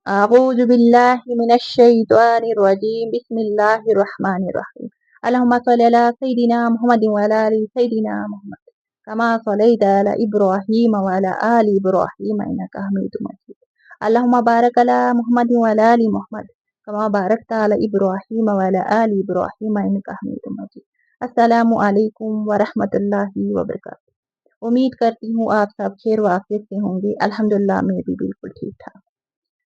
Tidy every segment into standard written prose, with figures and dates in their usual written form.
أعوذ بالله من الشيطان الرجيم بسم الله الرحمن الرحيم اللهم صل على سيدنا محمد وعلى آل سيدنا محمد كما صليت على إبراهيم وعلى آل إبراهيم إنك حميد مجيد اللهم بارك على محمد وعلى آل محمد كما باركت على إبراهيم وعلى آل إبراهيم إنك حميد مجيد السلام عليكم ورحمة الله وبركاته उम्मीद करती हूँ आप सब खैर वाफियत से होंगे। अल्हम्दुलिल्लाह मैं भी बिल्कुल ठीक ठाक।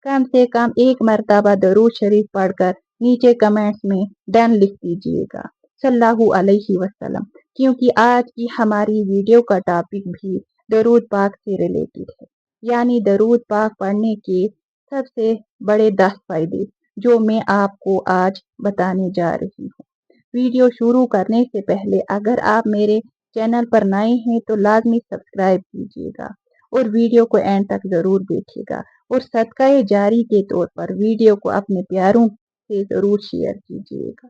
कम से कम एक मरतबा दरूद शरीफ पढ़कर नीचे कमेंट्स में डन लिख दीजिएगा सल्लल्लाहु अलैहि वसल्लम, क्योंकि आज की हमारी वीडियो का टॉपिक भी दरूद पाक से रिलेटेड है। यानी दरूद पाक पढ़ने के सबसे बड़े 10 फायदे जो मैं आपको आज बताने जा रही हूँ। वीडियो शुरू करने से पहले अगर आप मेरे चैनल पर नए हैं तो लाजमी सब्सक्राइब कीजिएगा और वीडियो को एंड तक ज़रूर देखिएगा और सदका जारी के तौर पर वीडियो को अपने प्यारों से ज़रूर शेयर कीजिएगा।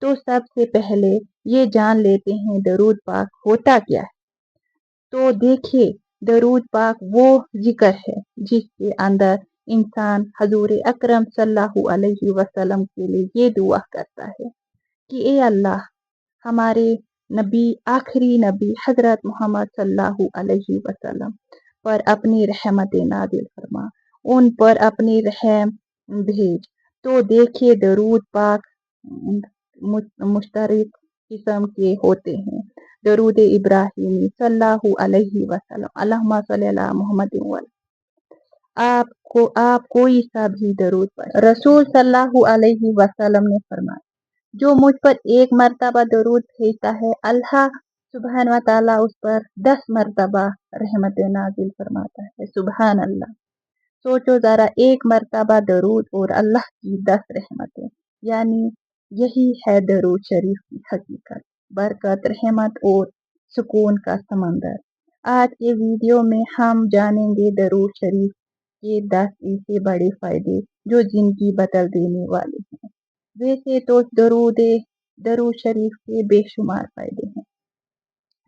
तो सबसे पहले ये जान लेते हैं दरूद पाक होता क्या है। तो देखिए, दरूद पाक वो जिक्र है जिसके अंदर इंसान हजूर अकरम सल्लल्लाहु अलैहि वसल्लम के लिए ये दुआ करता है कि ए अल्लाह, हमारे नबी आखिरी नबी हजरत मोहम्मद सल्लल्लाहु अलैहि वसल्लम पर अपनी रहमत नादिल फरमा, उन पर अपनी रहम भेज। तो देखिए, दरूद पाक मुश्तरक किस्म के होते हैं। दरूद इब्राहिमी सल्लल्लाहु अलैहि वसल्लम, अल्लाहुम्मा सल्ली अला मुहम्मद व आप कोई सा भी दरूद पढ़ें। रसूल सल्लल्लाहु अलैहि वसल्लम ने फरमाया, जो मुझ पर एक मरतबा दरूद भेजता है, अल्लाह सुबहान व ताला उस पर 10 मरतबा रहमत नाजिल फरमाता है। सुबहान अल्लाह। सोचो जरा, एक मरतबा दरूद और अल्लाह की 10 रहमतें, यानी यही है दरूद शरीफ की हकीकत, बरकत, रहमत और सुकून का समंदर। आज के वीडियो में हम जानेंगे दरूद शरीफ के 10 ऐसे बड़े फायदे जो जिंदगी बदल देने वाले हैं। वैसे तो दरूद शरीफ के बेशुमार फायदे हैं।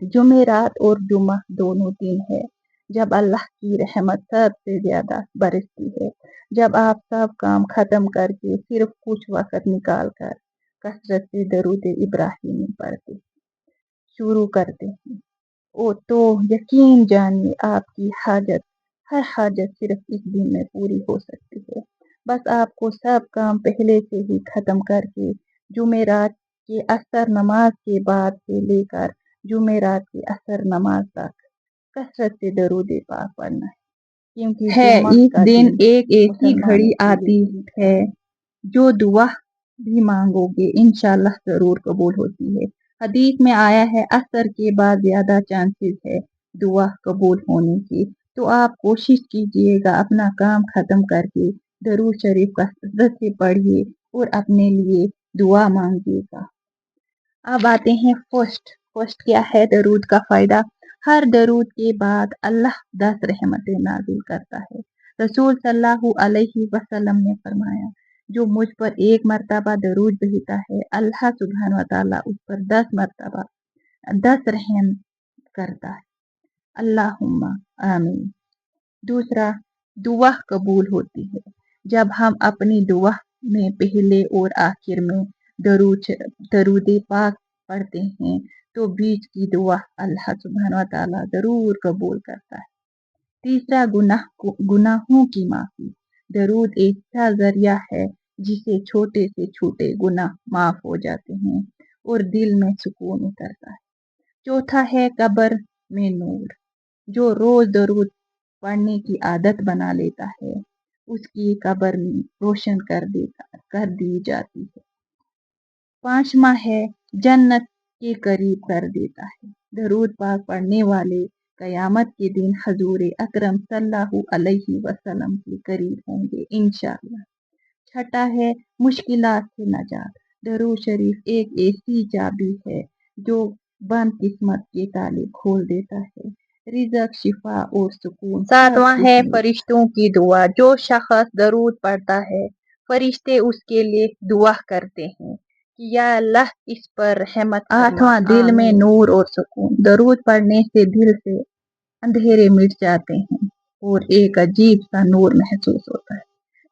जुमेरात और जुमा दोनों दिन है जब अल्लाह की रहमत सबसे ज्यादा बरसती है, जब आप सब काम खत्म करके सिर्फ कुछ वक्त निकाल कर कसरत से दरूद इब्राहिमी पढ़ते शुरू करते हैं। ओ तो यकीन जानिए, आपकी हर हाजत सिर्फ इस दिन में पूरी हो सकती है। बस आपको सब काम पहले से ही खत्म करके जुमेरात के असर नमाज के बाद से लेकर जुमेरात की असर नमाज तक कसरत से दरूद पाक पढ़ना है, क्योंकि इस दिन एक ऐसी घड़ी आती है जो दुआ भी मांगोगे इंशाल्लाह जरूर कबूल होती है। हदीस में आया है, असर के बाद ज्यादा चांसेस है दुआ कबूल होने की। तो आप कोशिश कीजिएगा, अपना काम खत्म करके दरूद शरीफ कसरत से पढ़िए और अपने लिए दुआ मांगिएगा। अब आते हैं फर्स्ट क्या है दरूद का फायदा। हर दरूद के बाद अल्लाह 10 रहमतें नाजिल करता है। रसूल सल्लल्लाहु अलैहि वसल्लम ने फरमाया, जो मुझ पर एक मरतबा दरूद भेजता है, अल्लाह सुब्हान व ताला उस पर 10 मरतबा 10 रहम करता है। अल्लाहुम्मा आमीन। दूसरा, दुआ कबूल होती है। जब हम अपनी दुआ में पहले और आखिर में दरूद पाक पढ़ते हैं तो बीच की दुआ अल्लाह सुब्हान व ताला जरूर कबूल करता है। तीसरा, गुनाहों की माफी। दरूद एक ऐसा जरिया है जिसे छोटे से छोटे गुनाह माफ हो जाते हैं और दिल में सुकून उतरता है। चौथा है कब्र में नूर। जो रोज दरूद पढ़ने की आदत बना लेता है, उसकी कब्र में रोशन कर दी जाती है। पांचवा है जन्नत के करीब कर देता है। दरूद पाक पढ़ने वाले कयामत के दिन हजूर अकरम सल्लल्लाहु अलैहि वसल्लम के करीब होंगे इंशाअल्लाह। छठा है मुश्किलात से नजात। दरूद शरीफ एक ऐसी चाबी है जो बंद किस्मत के ताले खोल देता है, रिज़्क, शिफा और सुकून। सातवां है फरिश्तों की दुआ। जो शख्स दरूद पढ़ता है, फरिश्ते उसके लिए दुआ करते हैं कि या अल्लाह इस पर रहमत। आठवां, दिल में नूर और सुकून। दरूद पढ़ने से दिल से अंधेरे मिट जाते हैं और एक अजीब सा नूर महसूस होता है।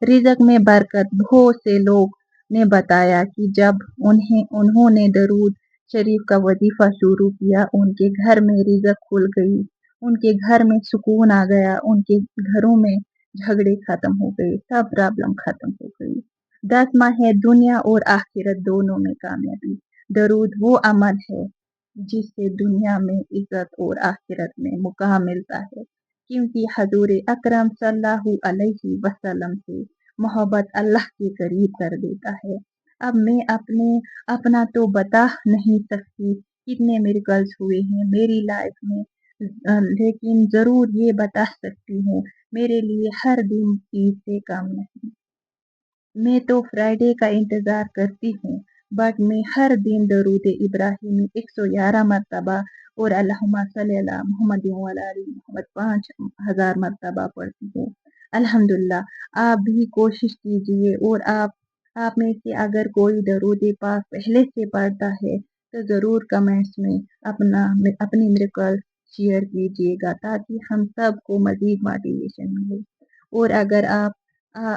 रिज़्क में बरकत। बहुत से लोग ने बताया कि जब उन्होंने दरूद शरीफ का वजीफा शुरू किया, उनके घर में रिज़्क खुल गई, उनके घर में सुकून आ गया, उनके घरों में झगड़े खत्म हो गए, सब प्रॉब्लम खत्म हो गई। 10वां है दुनिया और आखिरत दोनों में कामयाबी। दरूद वो अमल है जिससे दुनिया में इज्जत और आखिरत में मुकाम मिलता है, क्योंकि हजूर अकरम सल्लल्लाहु अलैहि वसल्लम से मोहब्बत अल्लाह के करीब कर देता है। अब मैं अपना तो बता नहीं सकती कितने मिरेकल्स हुए हैं मेरी लाइफ में, लेकिन ज़रूर ये बता सकती हूँ मेरे लिए हर दिन ईद से कम नहीं। मैं तो फ्राइडे का इंतज़ार करती हूँ, बट मैं हर दिन दरूद इब्राहिमी 111 मरतबा और अल्लाहुम्मा सल्ली अला मुहम्मद व अला आलि मुहम्मद 5000 मरतबा पढ़ती हूँ। अल्हम्दुलिल्लाह, आप भी कोशिश कीजिए, और आप में से अगर कोई दरूद पाक पहले से पढ़ता है तो ज़रूर कमेंट्स में अपनी मिरेकल शेयर कीजिएगा, ताकि हम सबको मज़ीद मोटिवेशन मिले। और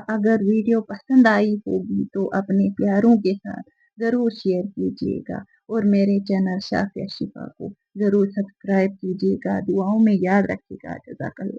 अगर वीडियो पसंद आई होगी तो अपने प्यारों के साथ ज़रूर शेयर कीजिएगा, और मेरे चैनल शाफिया शिफा को ज़रूर सब्सक्राइब कीजिएगा। दुआओं में याद रखिएगा। जज़ाकल्लाह।